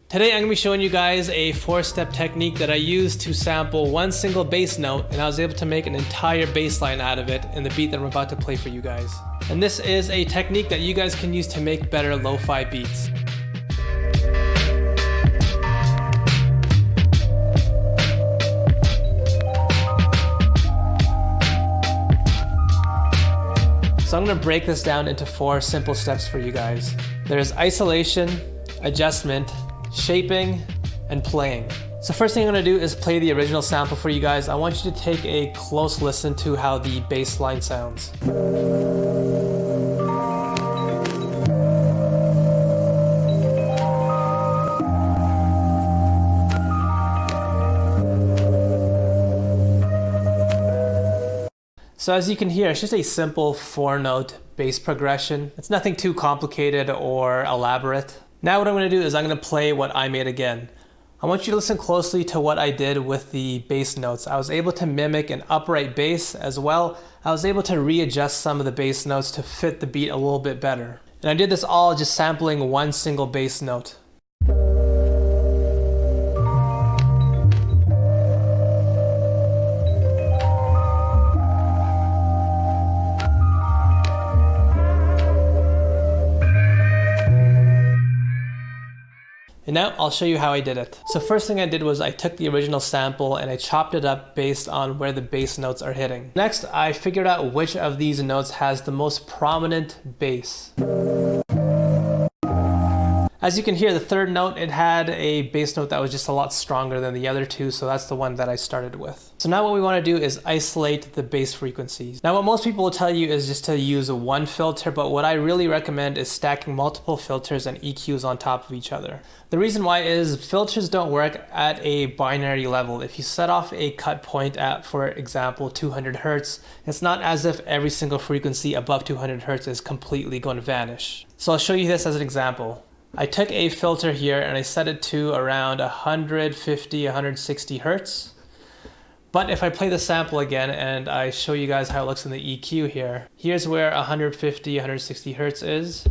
Today I'm going to be showing you guys a 4-step technique that I used to sample one single bass note, and I was able to make an entire bass line out of it in the beat that I'm about to play for you guys. And this is a technique that you guys can use to make better lo-fi beats. So I'm going to break this down into 4 simple steps for you guys. There's isolation, adjustment, shaping, and playing. So first thing I'm going to do is play the original sample for you guys. I want you to take a close listen to how the bass line sounds. So as you can hear, it's just a simple 4-note bass progression. It's nothing too complicated or elaborate. Now what I'm going to do is I'm going to play what I made again. I want you to listen closely to what I did with the bass notes. I was able to mimic an upright bass as well. I was able to readjust some of the bass notes to fit the beat a little bit better. And I did this all just sampling one single bass note. And now I'll show you how I did it. So first thing I did was I took the original sample and I chopped it up based on where the bass notes are hitting. Next, I figured out which of these notes has the most prominent bass. As you can hear, the third note, it had a bass note that was just a lot stronger than the other two, so that's the one that I started with. So now what we want to do is isolate the bass frequencies. Now what most people will tell you is just to use one filter, but what I really recommend is stacking multiple filters and EQs on top of each other. The reason why is filters don't work at a binary level. If you set off a cut point at, for example, 200 Hertz, it's not as if every single frequency above 200 Hertz is completely going to vanish. So I'll show you this as an example. I took a filter here and I set it to around 150, 160 Hertz. But if I play the sample again and I show you guys how it looks in the EQ here, here's where 150, 160 Hertz is.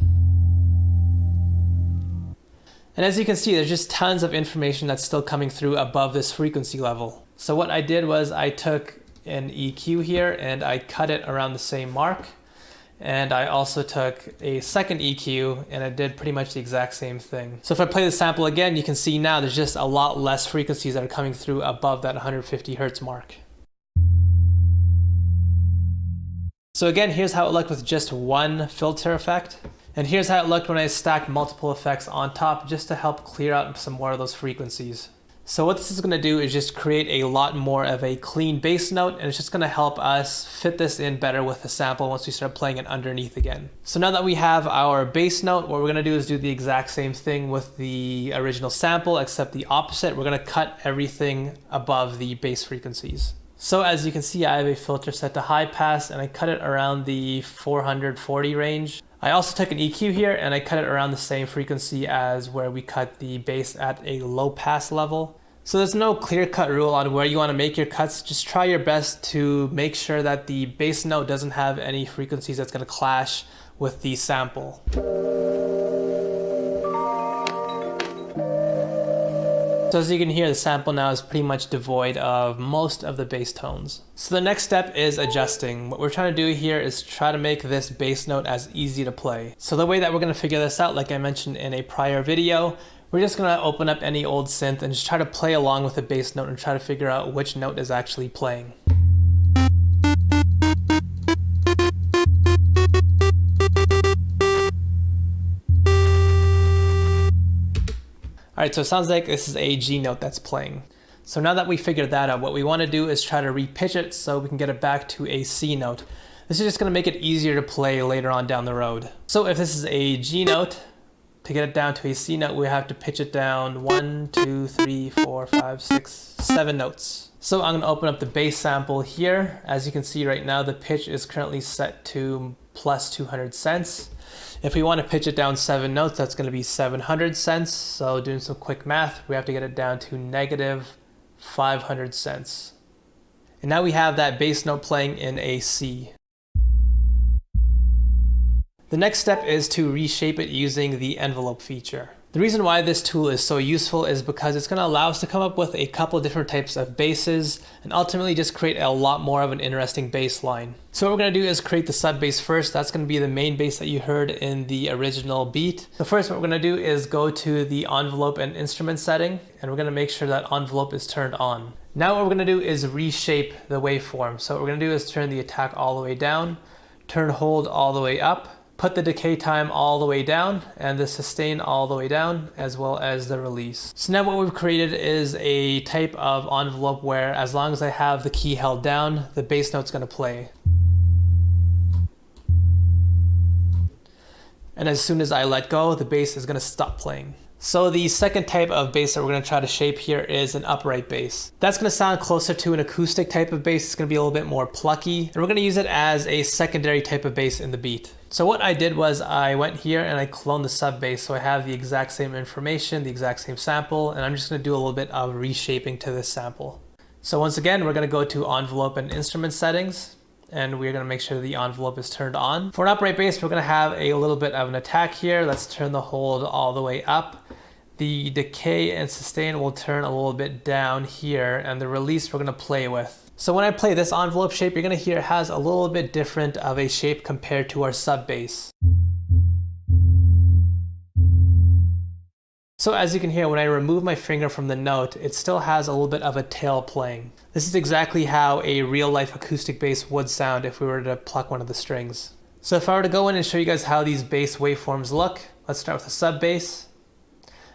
And as you can see, there's just tons of information that's still coming through above this frequency level. So what I did was I took an EQ here and I cut it around the same mark. And I also took a second EQ and I did pretty much the exact same thing. So if I play the sample again, you can see now there's just a lot less frequencies that are coming through above that 150 Hertz mark. So again, here's how it looked with just one filter effect. And here's how it looked when I stacked multiple effects on top just to help clear out some more of those frequencies. So what this is going to do is just create a lot more of a clean bass note, and it's just going to help us fit this in better with the sample once we start playing it underneath again. So now that we have our bass note, what we're going to do is do the exact same thing with the original sample, except the opposite. We're going to cut everything above the bass frequencies. So as you can see, I have a filter set to high pass and I cut it around the 440 range. I also took an EQ here and I cut it around the same frequency as where we cut the bass at a low pass level. So there's no clear-cut rule on where you want to make your cuts. Just try your best to make sure that the bass note doesn't have any frequencies that's going to clash with the sample. So as you can hear, the sample now is pretty much devoid of most of the bass tones. So the next step is adjusting. What we're trying to do here is try to make this bass note as easy to play. So the way that we're going to figure this out, like I mentioned in a prior video, we're just going to open up any old synth and just try to play along with the bass note and try to figure out which note is actually playing. Alright, so it sounds like this is a G note that's playing. So now that we figured that out, what we want to do is try to repitch it so we can get it back to a C note. This is just going to make it easier to play later on down the road. So if this is a G note, to get it down to a C note, we have to pitch it down 1, 2, 3, 4, 5, 6, 7 notes. So I'm going to open up the bass sample here. As you can see right now, the pitch is currently set to plus 200 cents. If we want to pitch it down 7 notes, that's going to be 700 cents. So doing some quick math, we have to get it down to negative 500 cents. And now we have that bass note playing in a C. The next step is to reshape it using the envelope feature. The reason why this tool is so useful is because it's going to allow us to come up with a couple different types of basses and ultimately just create a lot more of an interesting bass line. So what we're going to do is create the sub bass first. That's going to be the main bass that you heard in the original beat. So first what we're going to do is go to the envelope and instrument setting, and we're going to make sure that envelope is turned on. Now what we're going to do is reshape the waveform. So what we're going to do is turn the attack all the way down, turn hold all the way up, put the decay time all the way down, and the sustain all the way down, as well as the release. So now what we've created is a type of envelope where as long as I have the key held down, the bass note's going to play. And as soon as I let go, the bass is going to stop playing. So the second type of bass that we're going to try to shape here is an upright bass. That's going to sound closer to an acoustic type of bass. It's going to be a little bit more plucky, and we're going to use it as a secondary type of bass in the beat. So what I did was I went here and I cloned the sub bass, so I have the exact same information, the exact same sample, and I'm just going to do a little bit of reshaping to this sample. So once again, we're going to go to envelope and instrument settings, and we're going to make sure the envelope is turned on. For an upright bass, we're going to have a little bit of an attack here. Let's turn the hold all the way up. The decay and sustain will turn a little bit down here, and the release we're going to play with. So when I play this envelope shape, you're going to hear it has a little bit different of a shape compared to our sub bass. So as you can hear, when I remove my finger from the note, it still has a little bit of a tail playing. This is exactly how a real life acoustic bass would sound if we were to pluck one of the strings. So if I were to go in and show you guys how these bass waveforms look, let's start with the sub bass.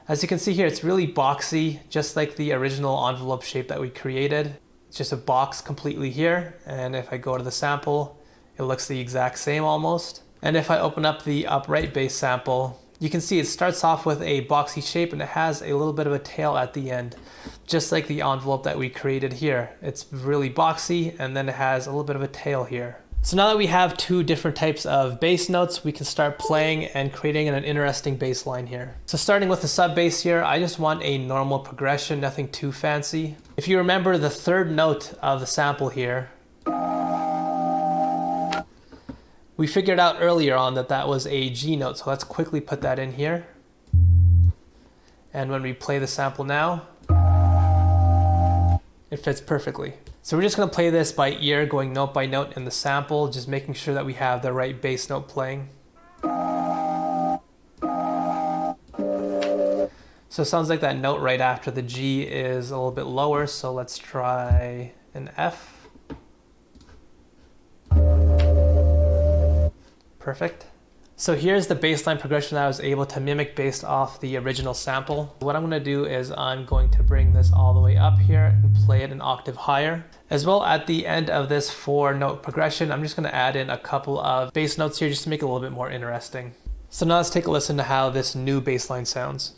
As you can see here, it's really boxy, just like the original envelope shape that we created. It's just a box completely here, and if I go to the sample, it looks the exact same almost. And if I open up the upright bass sample, you can see it starts off with a boxy shape and it has a little bit of a tail at the end, just like the envelope that we created here. It's really boxy, and then it has a little bit of a tail here. So now that we have two different types of bass notes, we can start playing and creating an interesting bass line here. So starting with the sub bass here, I just want a normal progression, nothing too fancy. If you remember the third note of the sample here, we figured out earlier on that that was a G note, so let's quickly put that in here. And when we play the sample now, it fits perfectly. So we're just going to play this by ear, going note by note in the sample, just making sure that we have the right bass note playing. So it sounds like that note right after the G is a little bit lower, so let's try an F. Perfect. So here's the bass line progression that I was able to mimic based off the original sample. What I'm going to do is I'm going to bring this all the way up here and play it an octave higher. As well, at the end of this 4-note progression, I'm just going to add in a couple of bass notes here just to make it a little bit more interesting. So now let's take a listen to how this new bass line sounds.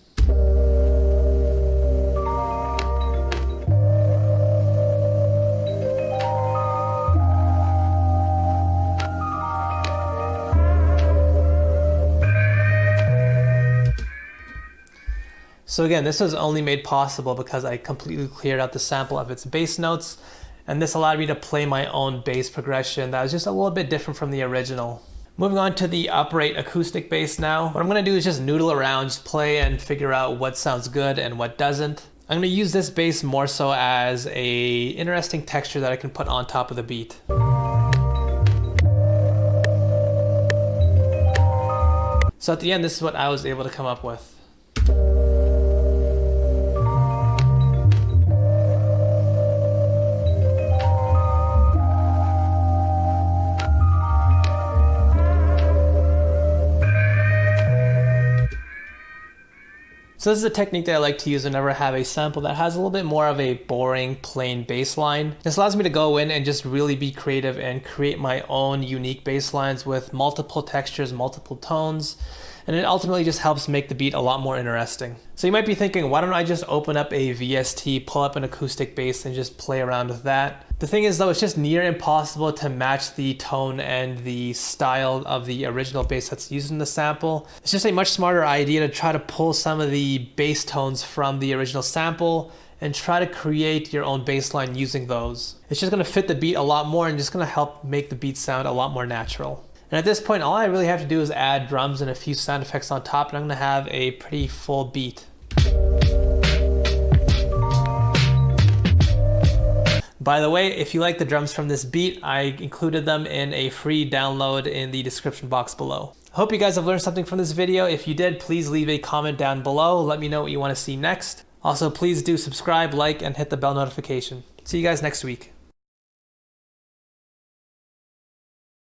So again, this was only made possible because I completely cleared out the sample of its bass notes, and this allowed me to play my own bass progression that was just a little bit different from the original. Moving on to the upright acoustic bass now. What I'm going to do is just noodle around, just play and figure out what sounds good and what doesn't. I'm going to use this bass more so as a interesting texture that I can put on top of the beat. So at the end, this is what I was able to come up with. So this is a technique that I like to use whenever I have a sample that has a little bit more of a boring, plain bass line. This allows me to go in and just really be creative and create my own unique bass lines with multiple textures, multiple tones, and it ultimately just helps make the beat a lot more interesting. So you might be thinking, why don't I just open up a VST, pull up an acoustic bass, and just play around with that? The thing is though, it's just near impossible to match the tone and the style of the original bass that's used in the sample. It's just a much smarter idea to try to pull some of the bass tones from the original sample and try to create your own bass line using those. It's just gonna fit the beat a lot more and just gonna help make the beat sound a lot more natural. And at this point, all I really have to do is add drums and a few sound effects on top, and I'm gonna have a pretty full beat. By the way, if you like the drums from this beat, I included them in a free download in the description box below. I hope you guys have learned something from this video. If you did, please leave a comment down below. Let me know what you want to see next. Also, please do subscribe, like, and hit the bell notification. See you guys next week.